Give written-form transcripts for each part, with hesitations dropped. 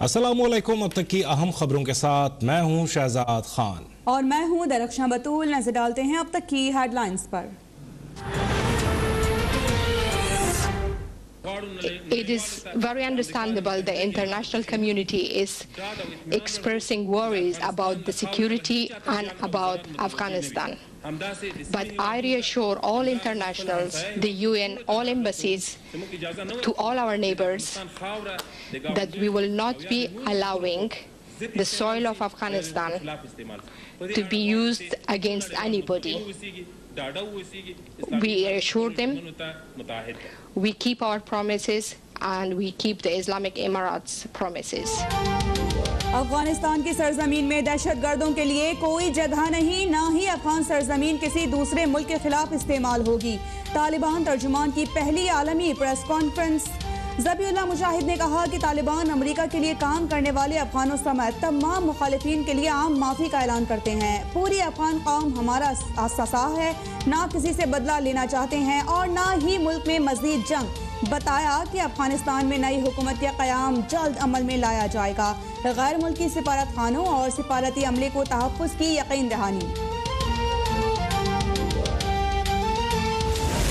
अस्सलामुअलैकुम। अब तक की अहम खबरों के साथ मैं हूं शहजाद खान और मैं हूं दरख्शां बतूल। नजर डालते हैं अब तक की हेडलाइंस पर। It is very understandable the international community is expressing worries about the security and about Afghanistan. But I reassure all internationals, the UN, all embassies, to all our neighbors, that we will not be allowing the soil of Afghanistan to be used against anybody. We assure them, we keep our promises and we keep the Islamic Emirates promises. Afghanistan की सरजमीन में दहशतगर्दों के लिए कोई जगह नहीं, ना ही अफगान सरजमीन किसी दूसरे मुल्क के खिलाफ इस्तेमाल होगी। तालिबान तर्जुमान की पहली आलमी प्रेस कॉन्फ्रेंस। ज़बीहुल्लाह मुजाहिद ने कहा कि तालिबान अमेरिका के लिए काम करने वाले अफगानों समेत तमाम मुखालिफिन के लिए आम माफ़ी का ऐलान करते हैं। पूरी अफगान कौम हमारा साथ है, ना किसी से बदला लेना चाहते हैं और ना ही मुल्क में मज़ीद जंग। बताया कि अफगानिस्तान में नई हुकूमत का क़याम जल्द अमल में लाया जाएगा। गैर मुल्की सिफारत खानों और सिफारती अमले को तहफ़्फ़ुज़ की यकीन दहानी।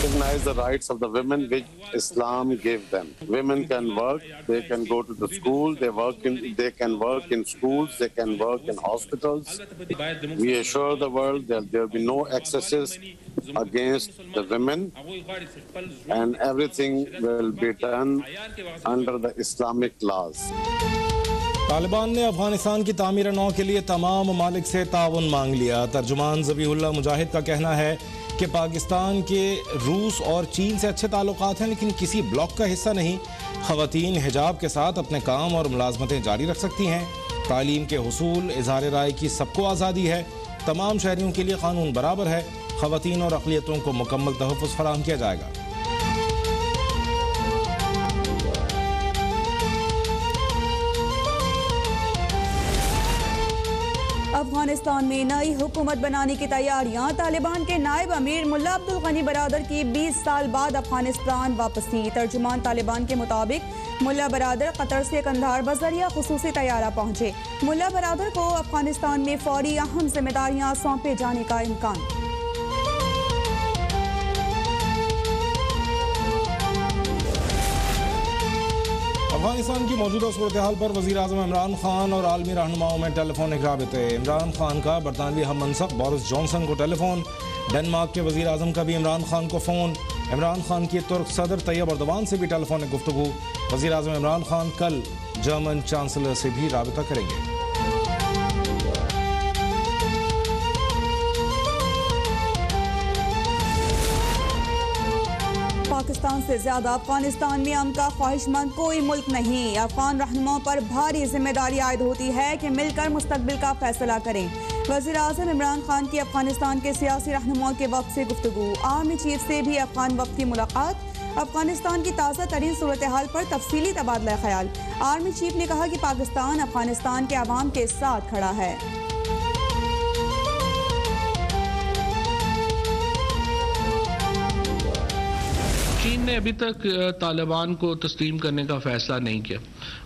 Recognize the rights of the women which Islam gave them. Women can work, they can go to the school, they can work in schools, they can work in hospitals. We assure the world that there will be no excesses against the women and everything will be done under the Islamic laws. Taliban ने अफगानिस्तान की तामीर नौ के लिए तमाम ममालिक से ताउन मांग लिया। तर्जुमान ज़बीहुल्लाह मुजाहिद का कहना है कि पाकिस्तान के रूस और चीन से अच्छे ताल्लुकात हैं, लेकिन किसी ब्लॉक का हिस्सा नहीं। ख़वातीन हिजाब के साथ अपने काम और मुलाजमतें जारी रख सकती हैं। तालीम के हुसूल, इज़हार राय की सबको आज़ादी है। तमाम शहरियों के लिए कानून बराबर है। ख़वातीन और अक़लियतों को मुकम्मल तहफ़्फ़ुज़ फराहम किया जाएगा। अफगानिस्तान में नई हुकूमत बनाने की तैयारियां। तालिबान के नायब अमीर मुल्ला अब्दुल गनी बरादर की 20 साल बाद अफगानिस्तान वापसी। तर्जुमान तालिबान के मुताबिक मुल्ला बरादर कतर से कंधार बजरिया खुसूसी तैयारा पहुंचे। मुल्ला बरादर को अफगानिस्तान में फौरी अहम जिम्मेदारियां सौंपे जाने का इम्कान। अफगानिस्तान की मौजूदा सूरत हाल पर वज़ीर आज़म इमरान खान और आलमी रहनुमाओं में टेलीफोनिक राबिते। इमरान खान का बरतानवी हम मनसब बोरिस जॉनसन को टेलीफोन। डेनमार्क के वज़ीर आज़म का भी इमरान खान को फ़ोन। इमरान खान की तुर्क सदर तैयब अर्दवान से भी टेलीफोनिक गुफ्तगू। वज़ीर आज़म इमरान खान कल जर्मन चांसलर से भी राबिता करेंगे। पाकिस्तान से ज्यादा अफगानिस्तान में अमन का ख्वाहिशमंद कोई मुल्क नहीं। अफगान रहनुमाओं पर भारी जिम्मेदारी आयद होती है कि मिलकर मुस्तकबिल का फैसला करें। वज़ीर आज़म इमरान खान की अफगानिस्तान के सियासी रहनुमाओं के वक्त से गुफ्तगू। आर्मी चीफ से भी अफगान वक्त की मुलाकात। अफगानिस्तान की ताज़ा तरीन सूरत हाल पर तफसीली तबादला ख्याल। आर्मी चीफ ने कहा कि पाकिस्तान अफगानिस्तान के अवाम के साथ खड़ा है। चीन ने अभी तक तालिबान को तस्लीम करने का फैसला नहीं किया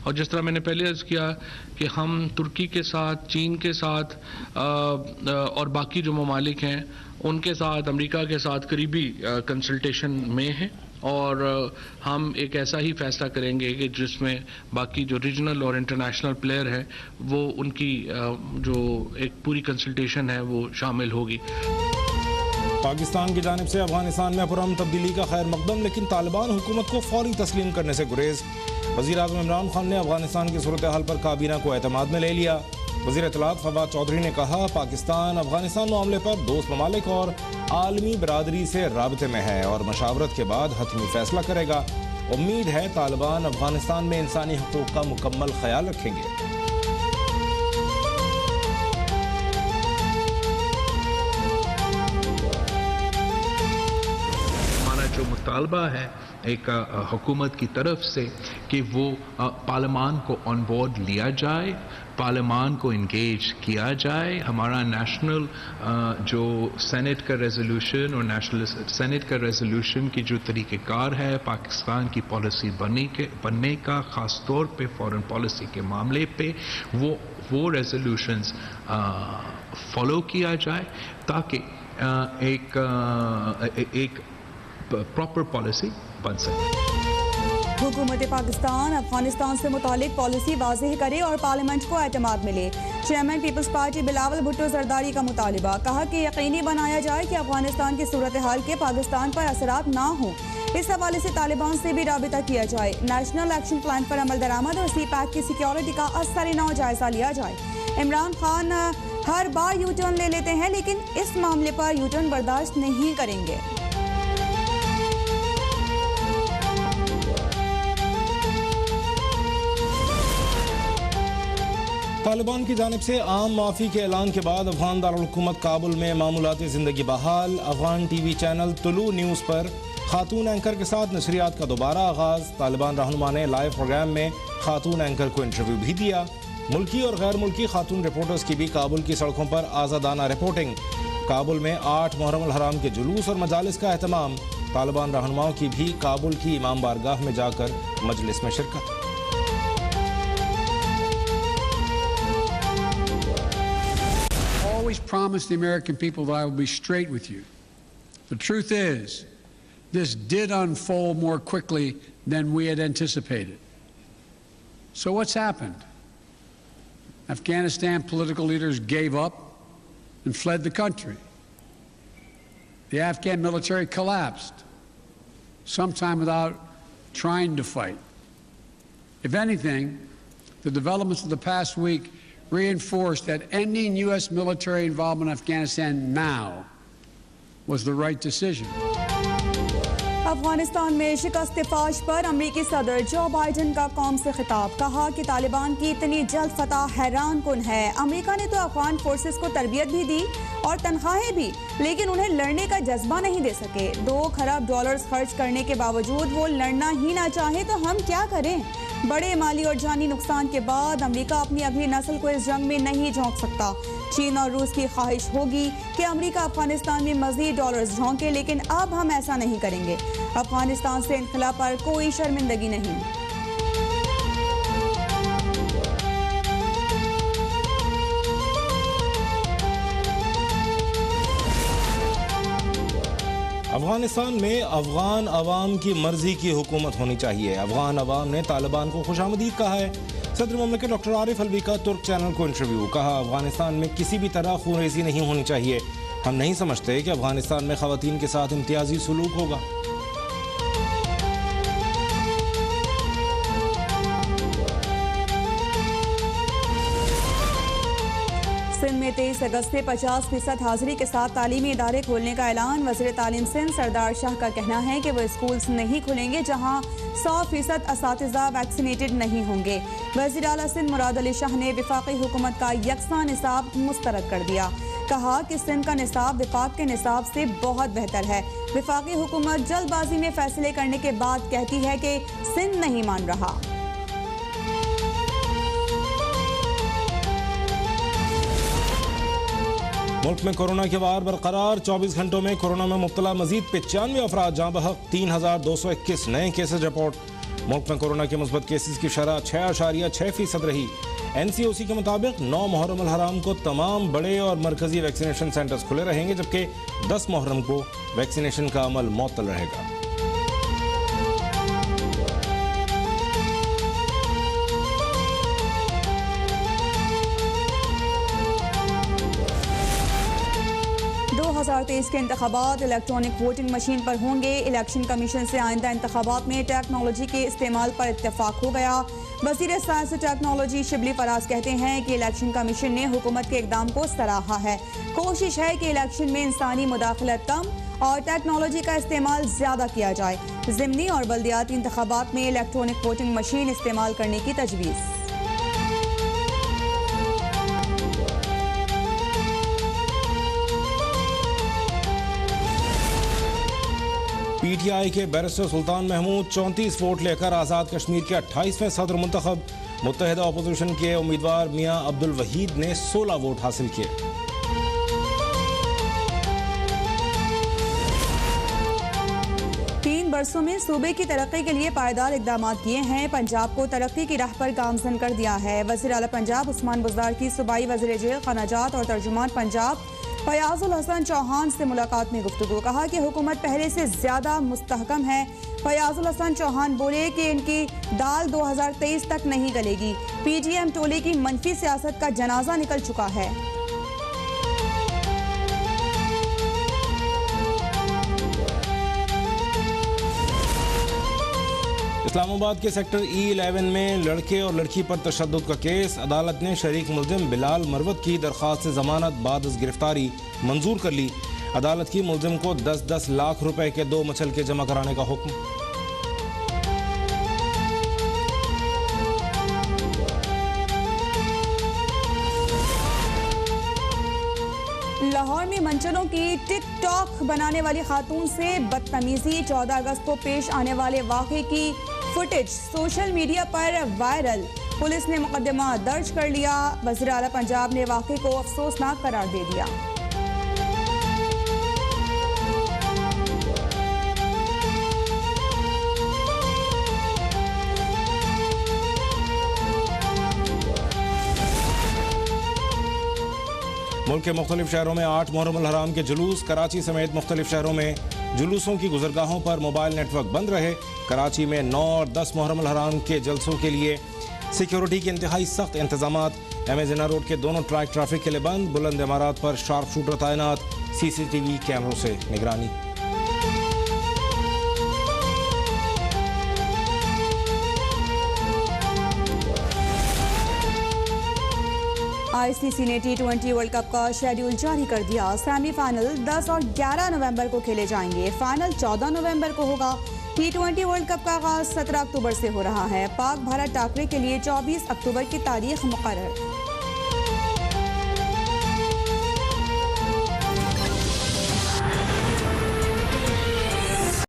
और जिस तरह मैंने पहले अर्ज़ किया कि हम तुर्की के साथ, चीन के साथ और बाकी जो ममालिक हैं उनके साथ, अमेरिका के साथ करीबी कंसल्टेशन में हैं और हम एक ऐसा ही फैसला करेंगे कि जिसमें बाकी जो रीजनल और इंटरनेशनल प्लेयर हैं वो उनकी जो एक पूरी कंसल्टेशन है वो शामिल होगी। पाकिस्तान की जानिब से अफगानिस्तान में पुरअमन तब्दीली का खैर मकदम, लेकिन तालिबान हुकूमत को फौरी तस्लीम करने से गुरेज। वज़ीर आज़म इमरान खान ने अफगानिस्तान की सूरत हाल पर काबीना को एतमाद में ले लिया। वज़ीर इत्तलात फवाद चौधरी ने कहा पाकिस्तान अफगानिस्तान मामले पर दोस्त ममालिक और आलमी बरादरी से राबते में है और मशावरत के बाद हतमी फैसला करेगा। उम्मीद है तालिबान अफगानिस्तान में इंसानी हकूक़ का मुकम्मल ख्याल रखेंगे। जो मुतालबा है एक हुकूमत की तरफ से कि वो पार्लियामान को ऑन बोर्ड लिया जाए, पार्लियामान को इंगेज किया जाए। हमारा नेशनल जो सेनेट का रेजोल्यूशन और नेशनल सेनेट का रेजोल्यूशन की जो तरीक़ेकार है पाकिस्तान की पॉलिसी बनने का, ख़ास तौर पे फॉरेन पॉलिसी के मामले पे वो रेजोल्यूशंस फॉलो किया जाए ताकि एक प्रॉपर पॉलिसी बन सके। हुकूमत पाकिस्तान अफगानिस्तान से मुतालिक पॉलिसी वाज़ेह करे और पार्लियामेंट को एतमाद मिले। Chairman Peoples Party Bilawal Bhutto Zardari का मुतालिबा, कहा कि यकीनी बनाया जाए कि अफगानिस्तान की सूरत हाल के पाकिस्तान पर असरात ना हो। इस हवाले से तालिबान से भी राबिता किया जाए। नेशनल एक्शन प्लान पर अमल दरामद और CPAC की सिक्योरिटी का असर नौ जायजा लिया जाए। इमरान खान हर बार यू टर्न ले लेते हैं, लेकिन इस मामले पर यू टर्न बर्दाश्त नहीं करेंगे। तालिबान की जानिब से आम माफ़ी के ऐलान के बाद अफगान दारुल-हुकूमत काबुल में मामूलाती ज़िंदगी बहाल। अफगान TV चैनल तुलू न्यूज़ पर खातून एंकर के साथ नशरियात का दोबारा आगाज़। तालिबान रहनुमा ने लाइव प्रोग्राम में खातून एंकर को इंटरव्यू भी दिया। मुल्की और गैर मुल्की खातून रिपोर्टर्स की भी काबुल की सड़कों पर आज़ादाना रिपोर्टिंग। काबुल में 8 मुहर्रम अल हराम के जुलूस और मजालिस का एहतमाम। तालिबान रहनुमाओं की भी काबुल की इमाम बारगाह में जाकर मजलिस में शिरकत। always promised the American people that I will be straight with you. The truth is, this did unfold more quickly than we had anticipated. So what's happened? Afghanistan political leaders gave up and fled the country. The Afghan military collapsed, sometime without trying to fight. If anything, the developments of the past week reinforced that ending U.S. military involvement in Afghanistan now was the right decision. Afghanistan में शिकस्त फाश पर अमरीकी सदर जो Biden का कौम से खिताब, कहा कि तालिबान की इतनी जल्द फतह हैरान कुन है। अमरीका ने तो अफगान फोर्सेस को तरबियत भी दी और तनख्वाहें भी, लेकिन उन्हें लड़ने का जज्बा नहीं दे सके। $2 खरब खर्च करने के बावजूद वो लड़ना ही ना चाहे तो हम क्या करें? बड़े माली और जानी नुकसान के बाद अमेरिका अपनी अगली नस्ल को इस जंग में नहीं झोंक सकता। चीन और रूस की ख्वाहिश होगी कि अमेरिका अफगानिस्तान में मज़ीद डॉलर्स झोंके, लेकिन अब हम ऐसा नहीं करेंगे। अफगानिस्तान से इनखला पर कोई शर्मिंदगी नहीं। अफगानिस्तान में अफगान अवाम की मर्जी की हुकूमत होनी चाहिए। अफगान अवाम ने तालिबान को खुशामदीद कहा है। सदर मुमलिकत डॉक्टर आरिफ अलवी का तुर्क चैनल को इंटरव्यू, कहा अफगानिस्तान में किसी भी तरह खूनरेज़ी नहीं होनी चाहिए। हम नहीं समझते कि अफगानिस्तान में ख़वातीन के साथ इम्तियाजी सलूक होगा। सिंध में 23 अगस्त से 50% हाजिरी के साथ तालीमी इदारे खोलने का ऐलान। वज़ीर तालीम सिंध सरदार शाह का कहना है कि वो स्कूल्स नहीं खुलेंगे जहां 100% असातिज़ा वैक्सीनेटेड नहीं होंगे। वज़ीर आला सिंध मुराद अली शाह ने वफाकी हुकूमत का यकसा निसाब मुस्तरद कर दिया। कहा कि सिंध का निसाब वफाक के निसाब से बहुत बेहतर है। वफाकी हुकूमत जल्दबाजी में फैसले करने के बाद कहती है कि सिंध नहीं मान रहा। मुल्क में कोरोना के वार बरकरार। 24 घंटों में कोरोना में मुब्तला मजीद 95 अफराद जाँ बहक। 3221 नए केसेज रिपोर्ट। मुल्क में कोरोना के मुस्बत केसेस की शरह 6.6% रही। NCOC के मुताबिक 9 मुहर्रम अल हराम को तमाम बड़े और मरकजी वैक्सीनेशन सेंटर्स खुले रहेंगे, जबकि 10 मुहर्रम को वैक्सीनेशन का अमल मुअत्तल रहेगा। के इंतखाबात इलेक्ट्रॉनिक वोटिंग मशीन पर होंगे। इलेक्शन कमीशन से आइंदा इंतखाबात में टेक्नोलॉजी के इस्तेमाल पर इत्तेफाक हो गया। वज़ीर साइंस और टेक्नोलॉजी शिबली फराज कहते हैं कि इलेक्शन कमीशन ने हुकूमत के इकदाम को सराहा है। कोशिश है कि इलेक्शन में इंसानी मुदाखलत कम और टेक्नोलॉजी का इस्तेमाल ज़्यादा किया जाए। ज़िमनी और बल्दियाती इंतखाबात में इलेक्ट्रॉनिक वोटिंग मशीन इस्तेमाल करने की तजवीज़। PTI के बैरिस्टर सुल्तान महमूद 34 वोट लेकर आज़ाद कश्मीर के 28वें सदर मुंतखब। मुत्तहिदा अपोजिशन के उम्मीदवार मियां अब्दुल वहीद ने 16 वोट हासिल किए। बरसों में सूबे की तरक्की के लिए पायदार इकदाम किए हैं। पंजाब को तरक्की की राह पर गामजन कर दिया है। वज़ीर आला पंजाब उस्मान बुज़दार की सूबाई वज़ीर जेल खानाजात और तर्जुमान पंजाब फयाजुल हसन चौहान से मुलाकात में गुफ्तगू। कहा कि हुकूमत पहले से ज्यादा मुस्तहकम है। फयाजुल हसन चौहान बोले कि इनकी दाल 2023 तक नहीं गलेगी। PGM टोले की मनफी सियासत का जनाजा निकल चुका है। इस्लामाबाद के सेक्टर E11 में लड़के और लड़की पर तशद्दुद का केस। अदालत ने शरीक मुल्जिम बिलाल मरवत की दरख्वास्त से जमानत बाद गिरफ्तारी मंजूर कर ली। अदालत की मुल्जिम को 10-10 लाख रुपए के 2 मचलके जमा कराने का हुक्म। लाहौर में मंचलों की टिकटॉक बनाने वाली खातून से बदतमीजी। 14 अगस्त को पेश आने वाले वाक़े की फुटेज सोशल मीडिया पर वायरल। पुलिस ने मुकदमा दर्ज कर लिया। वज़ीर आला पंजाब ने वाक़े को अफसोसनाक करार दे दिया। मुल्क के मुख्तलिफ शहरों में 8 मुहर्रम अल हराम के जुलूस। कराची समेत मुख्तलिफ शहरों में जुलूसों की गुजरगाहों पर मोबाइल नेटवर्क बंद रहे। कराची में 9 और 10 मुहर्रम अल हराम के जलसों के लिए सिक्योरिटी के इंतहाई सख्त इंतजाम। एमेजिना रोड के दोनों ट्रैक ट्रैफिक के लिए बंद। बुलंद इमारात पर शार्प शूटर तैनात। CCTV कैमरों से निगरानी। ICC ने T20 वर्ल्ड कप का शेड्यूल जारी कर दिया। सेमीफाइनल 10 और 11 नवंबर को खेले जाएंगे। फाइनल 14 नवंबर को होगा। T20 वर्ल्ड कप का आगाज 17 अक्टूबर से हो रहा है। पाक भारत टाकरे के लिए 24 अक्टूबर की तारीख मुकर्रर।